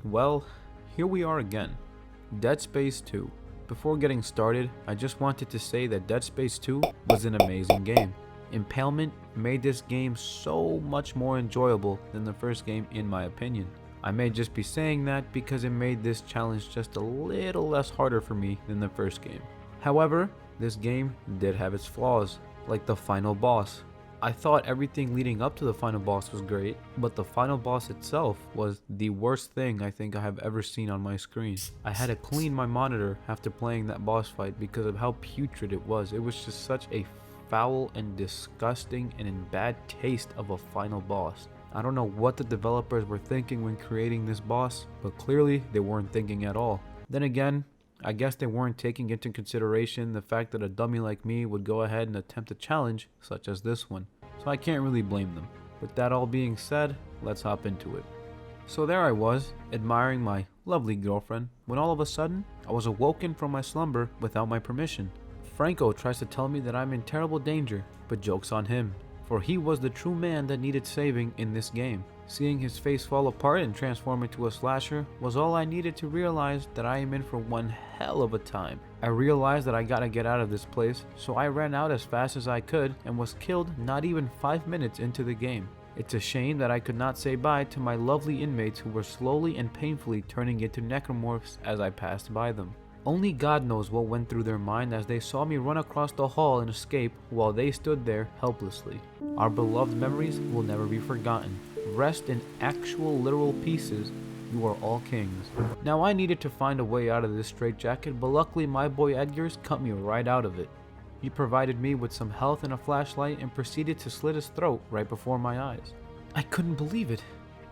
Well, here we are again. Dead Space 2. Before getting started, I just wanted to say that Dead Space 2 was an amazing game. Impalement made this game so much more enjoyable than the first game in my opinion. I may just be saying that because it made this challenge just a little less harder for me than the first game. However, this game did have its flaws, like the final boss. I thought everything leading up to the final boss was great, but the final boss itself was the worst thing I think I have ever seen on my screen. I had to clean my monitor after playing that boss fight because of how putrid it was. It was just such a foul and disgusting and in bad taste of a final boss. I don't know what the developers were thinking when creating this boss, but clearly they weren't thinking at all. Then again, I guess they weren't taking into consideration the fact that a dummy like me would go ahead and attempt a challenge such as this one, so I can't really blame them. With that all being said, let's hop into it. So there I was, admiring my lovely girlfriend, when all of a sudden, I was awoken from my slumber without my permission. Franco tries to tell me that I'm in terrible danger, but joke's on him, for he was the true man that needed saving in this game. Seeing his face fall apart and transform into a slasher was all I needed to realize that I am in for one hell of a time. I realized that I gotta get out of this place, so I ran out as fast as I could and was killed not even 5 minutes into the game. It's a shame that I could not say bye to my lovely inmates who were slowly and painfully turning into necromorphs as I passed by them. Only God knows what went through their mind as they saw me run across the hall and escape while they stood there helplessly. Our beloved memories will never be forgotten. Rest in actual literal pieces. You are all kings. Now I needed to find a way out of this straitjacket, but luckily my boy Edgar's cut me right out of it. He provided me with some health and a flashlight and proceeded to slit his throat right before my eyes. I couldn't believe it.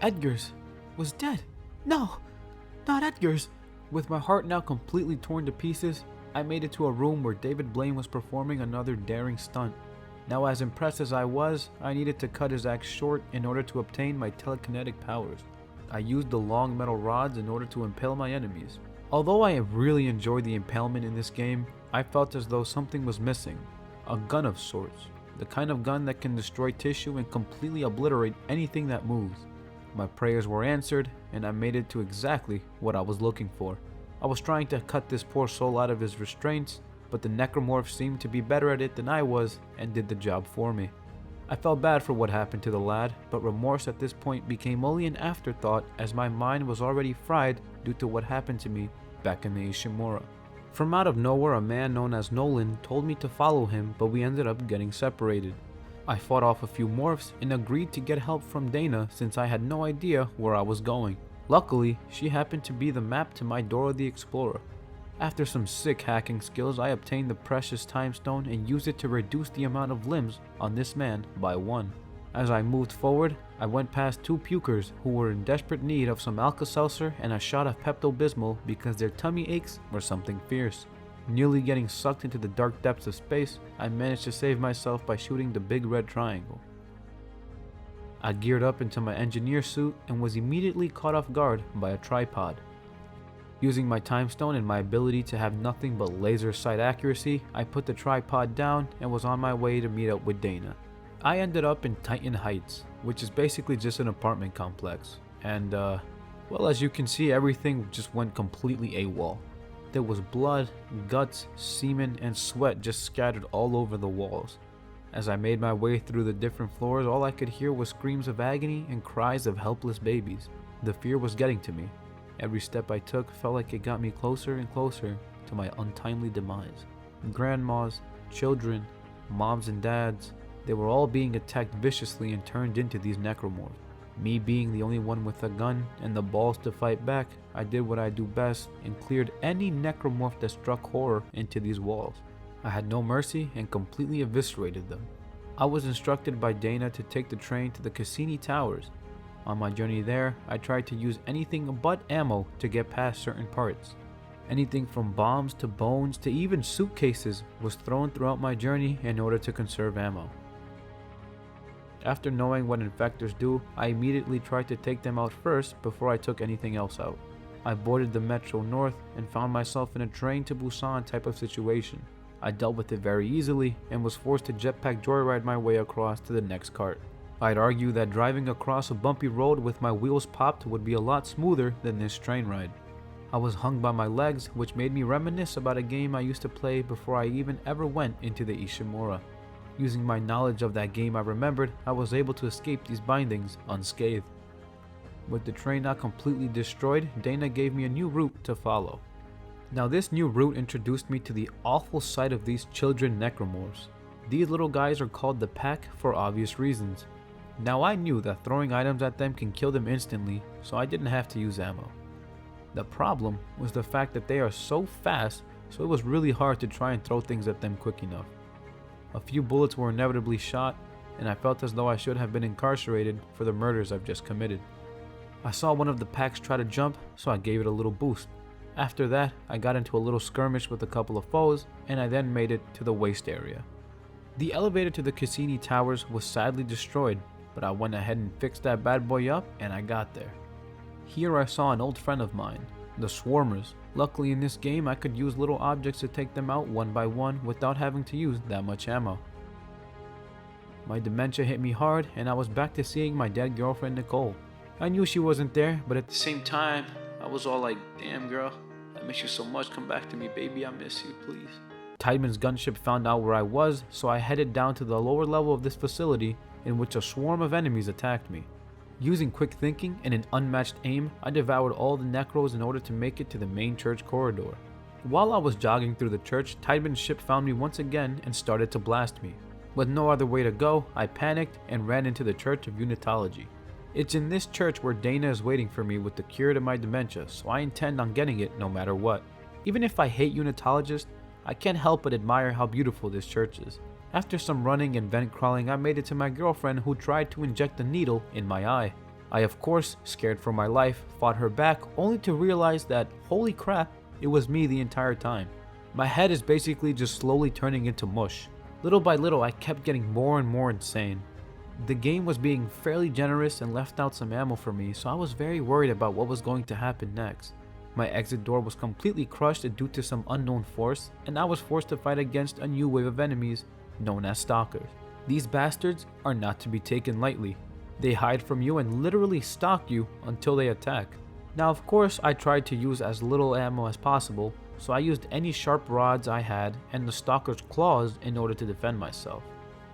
Edgar's was dead. No, not Edgar's. With my heart now completely torn to pieces, I made it to a room where David Blaine was performing another daring stunt. Now, as impressed as I was, I needed to cut his act short in order to obtain my telekinetic powers. I used the long metal rods in order to impale my enemies. Although I really enjoyed the impalement in this game, I felt as though something was missing. A gun of sorts. The kind of gun that can destroy tissue and completely obliterate anything that moves. My prayers were answered, and I made it to exactly what I was looking for. I was trying to cut this poor soul out of his restraints, but the necromorph seemed to be better at it than I was and did the job for me. I felt bad for what happened to the lad, but remorse at this point became only an afterthought as my mind was already fried due to what happened to me back in the Ishimura. From out of nowhere, a man known as Nolan told me to follow him, but we ended up getting separated. I fought off a few morphs and agreed to get help from Dana since I had no idea where I was going. Luckily, she happened to be the map to my Dora the Explorer. After some sick hacking skills, I obtained the precious time stone and used it to reduce the amount of limbs on this man by 1. As I moved forward, I went past 2 pukers who were in desperate need of some Alka-Seltzer and a shot of Pepto-Bismol because their tummy aches were something fierce. Nearly getting sucked into the dark depths of space, I managed to save myself by shooting the big red triangle. I geared up into my engineer suit and was immediately caught off guard by a tripod. Using my time stone and my ability to have nothing but laser sight accuracy, I put the tripod down and was on my way to meet up with Dana. I ended up in Titan Heights, which is basically just an apartment complex, and well, as you can see, everything just went completely AWOL. There was blood, guts, semen, and sweat just scattered all over the walls. As I made my way through the different floors, all I could hear was screams of agony and cries of helpless babies. The fear was getting to me. Every step I took felt like it got me closer and closer to my untimely demise. Grandmas, children, moms and dads, they were all being attacked viciously and turned into these necromorphs. Me being the only one with a gun and the balls to fight back, I did what I do best and cleared any necromorph that struck horror into these walls. I had no mercy and completely eviscerated them. I was instructed by Dana to take the train to the Cassini Towers. On my journey there, I tried to use anything but ammo to get past certain parts. Anything from bombs to bones to even suitcases was thrown throughout my journey in order to conserve ammo. After knowing what infectors do, I immediately tried to take them out first before I took anything else out. I boarded the Metro North and found myself in a train to Busan type of situation. I dealt with it very easily and was forced to jetpack joyride my way across to the next cart. I'd argue that driving across a bumpy road with my wheels popped would be a lot smoother than this train ride. I was hung by my legs, which made me reminisce about a game I used to play before I even ever went into the Ishimura. Using my knowledge of that game, I remembered I was able to escape these bindings unscathed. With the train not completely destroyed, Dana gave me a new route to follow. Now this new route introduced me to the awful sight of these children necromorphs. These little guys are called the Pack for obvious reasons. Now I knew that throwing items at them can kill them instantly, so I didn't have to use ammo. The problem was the fact that they are so fast, so it was really hard to try and throw things at them quick enough. A few bullets were inevitably shot, and I felt as though I should have been incarcerated for the murders I've just committed. I saw one of the packs try to jump, so I gave it a little boost. After that, I got into a little skirmish with a couple of foes, and I then made it to the waste area. The elevator to the Cassini Towers was sadly destroyed, but I went ahead and fixed that bad boy up, and I got there. Here I saw an old friend of mine, the Swarmers. Luckily in this game I could use little objects to take them out one by one without having to use that much ammo. My dementia hit me hard, and I was back to seeing my dead girlfriend Nicole. I knew she wasn't there, but at the same time, I was all like, damn girl, I miss you so much, come back to me baby, I miss you, please. Tideman's gunship found out where I was, so I headed down to the lower level of this facility in which a swarm of enemies attacked me. Using quick thinking and an unmatched aim, I devoured all the necros in order to make it to the main church corridor. While I was jogging through the church, Tideman's ship found me once again and started to blast me. With no other way to go, I panicked and ran into the Church of Unitology. It's in this church where Dana is waiting for me with the cure to my dementia, so I intend on getting it no matter what. Even if I hate Unitologists, I can't help but admire how beautiful this church is. After some running and vent crawling, I made it to my girlfriend, who tried to inject a needle in my eye. I, of course, scared for my life, fought her back, only to realize that, holy crap, it was me the entire time. My head is basically just slowly turning into mush. Little by little, I kept getting more and more insane. The game was being fairly generous and left out some ammo for me, so I was very worried about what was going to happen next. My exit door was completely crushed due to some unknown force, and I was forced to fight against a new wave of enemies known as Stalkers. These bastards are not to be taken lightly. They hide from you and literally stalk you until they attack. Now of course I tried to use as little ammo as possible, so I used any sharp rods I had and the Stalker's claws in order to defend myself.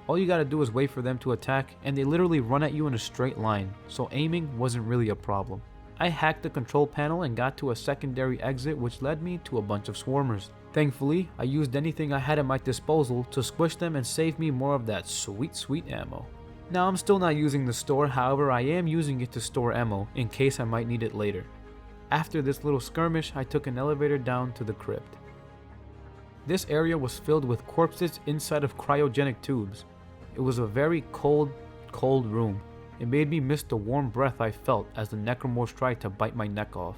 All you gotta do is wait for them to attack, and they literally run at you in a straight line, so aiming wasn't really a problem. I hacked the control panel and got to a secondary exit, which led me to a bunch of swarmers. Thankfully, I used anything I had at my disposal to squish them and save me more of that sweet ammo. Now I'm still not using the store, however I am using it to store ammo in case I might need it later. After this little skirmish, I took an elevator down to the crypt. This area was filled with corpses inside of cryogenic tubes. It was a very cold room. It made me miss the warm breath I felt as the necromorphs tried to bite my neck off.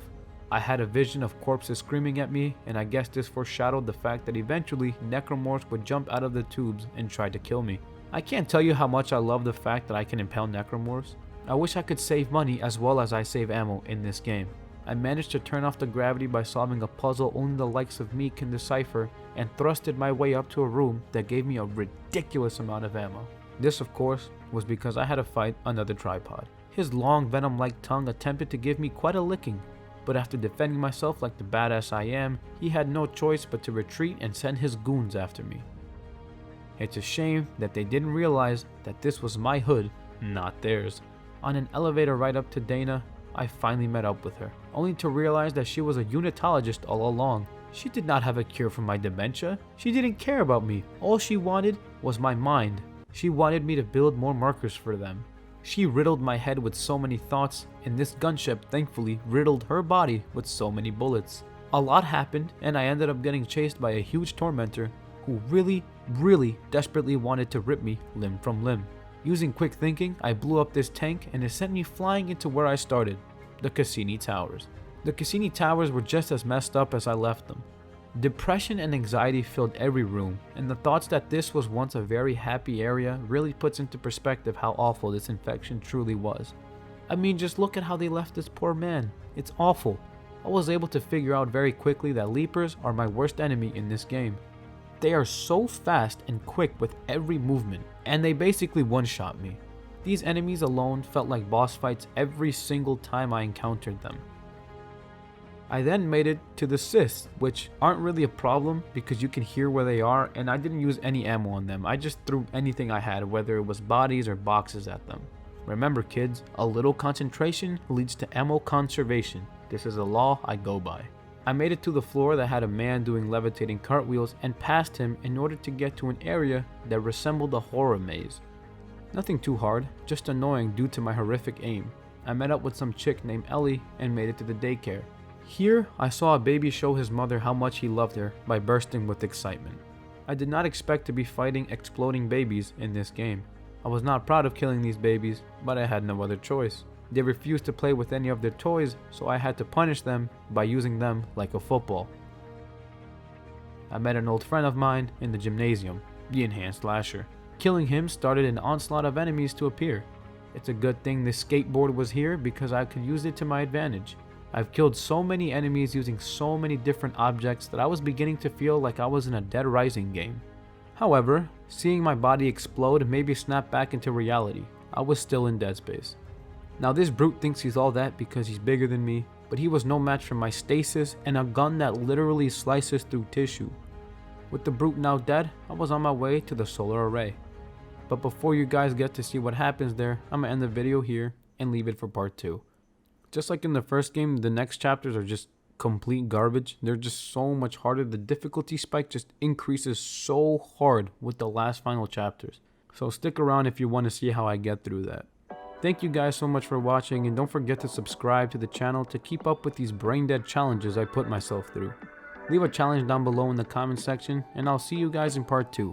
I had a vision of corpses screaming at me, and I guess this foreshadowed the fact that eventually necromorphs would jump out of the tubes and try to kill me. I can't tell you how much I love the fact that I can impale necromorphs. I wish I could save money as well as I save ammo in this game. I managed to turn off the gravity by solving a puzzle only the likes of me can decipher, and thrusted my way up to a room that gave me a ridiculous amount of ammo. This, of course, was because I had to fight another tripod. His long venom-like tongue attempted to give me quite a licking, but after defending myself like the badass I am, he had no choice but to retreat and send his goons after me. It's a shame that they didn't realize that this was my hood, not theirs. On an elevator ride up to Dana, I finally met up with her, only to realize that she was a unitologist all along. She did not have a cure for my dementia. She didn't care about me. All she wanted was my mind. She wanted me to build more markers for them. She riddled my head with so many thoughts, and this gunship thankfully riddled her body with so many bullets. A lot happened, and I ended up getting chased by a huge tormentor who really desperately wanted to rip me limb from limb. Using quick thinking, I blew up this tank and it sent me flying into where I started, the Cassini Towers. The Cassini Towers were just as messed up as I left them. Depression and anxiety filled every room, and the thoughts that this was once a very happy area really puts into perspective how awful this infection truly was. I mean, just look at how they left this poor man. It's awful. I was able to figure out very quickly that leapers are my worst enemy in this game. They are so fast and quick with every movement, and they basically one-shot me. These enemies alone felt like boss fights every single time I encountered them. I then made it to the cysts, which aren't really a problem because you can hear where they are, and I didn't use any ammo on them. I just threw anything I had, whether it was bodies or boxes, at them. Remember kids, a little concentration leads to ammo conservation. This is a law I go by. I made it to the floor that had a man doing levitating cartwheels and passed him in order to get to an area that resembled a horror maze. Nothing too hard, just annoying due to my horrific aim. I met up with some chick named Ellie and made it to the daycare. Here, I saw a baby show his mother how much he loved her by bursting with excitement. I did not expect to be fighting exploding babies in this game. I was not proud of killing these babies, but I had no other choice. They refused to play with any of their toys, so I had to punish them by using them like a football. I met an old friend of mine in the gymnasium, the enhanced slasher. Killing him started an onslaught of enemies to appear. It's a good thing this skateboard was here because I could use it to my advantage. I've killed so many enemies using so many different objects that I was beginning to feel like I was in a Dead Rising game. However, seeing my body explode made me snap back into reality. I was still in Dead Space. Now this brute thinks he's all that because he's bigger than me, but he was no match for my stasis and a gun that literally slices through tissue. With the brute now dead, I was on my way to the solar array. But before you guys get to see what happens there, I'm gonna end the video here and leave it for part 2. Just like in the first game, the next chapters are just complete garbage. They're just so much harder. The difficulty spike just increases so hard with the last final chapters. So stick around if you want to see how I get through that. Thank you guys so much for watching, and don't forget to subscribe to the channel to keep up with these brain dead challenges I put myself through. Leave a challenge down below in the comment section, and I'll see you guys in part 2.